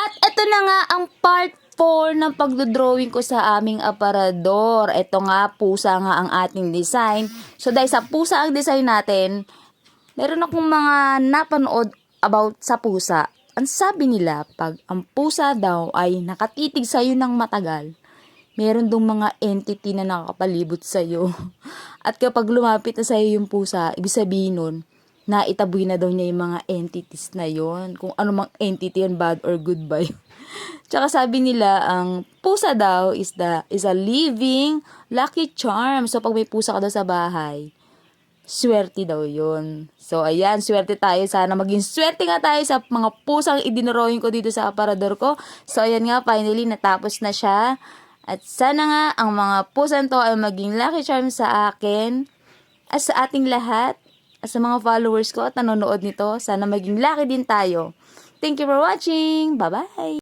At eto na nga ang part 4 ng pagdodrawing ko sa aming aparador. Eto nga, pusa nga ang ating design. So dahil sa pusa ang design natin, meron akong mga napanood about sa pusa. Ang sabi nila, pag ang pusa daw ay nakatitig sa'yo ng matagal, meron dong mga entity na nakakapalibot sa'yo. At kapag lumapit na sa'yo yung pusa, ibig sabihin nun, naitaboy na daw niya yung mga entities na yon. Kung ano mang entity yan, bad or good ba yun. Tsaka sabi nila, ang pusa daw is a living lucky charm. So pag may pusa ka daw sa bahay, swerte daw yun. So ayan, swerte tayo. Sana maging swerte nga tayo sa mga pusang idinrawing ko dito sa aparador ko. So ayan nga, finally natapos na siya. At sana nga ang mga pusang to ay maging lucky charm sa akin at sa ating lahat. Sa mga followers ko at nanonood nito, sana maging lucky din tayo. Thank you for watching. Bye-bye!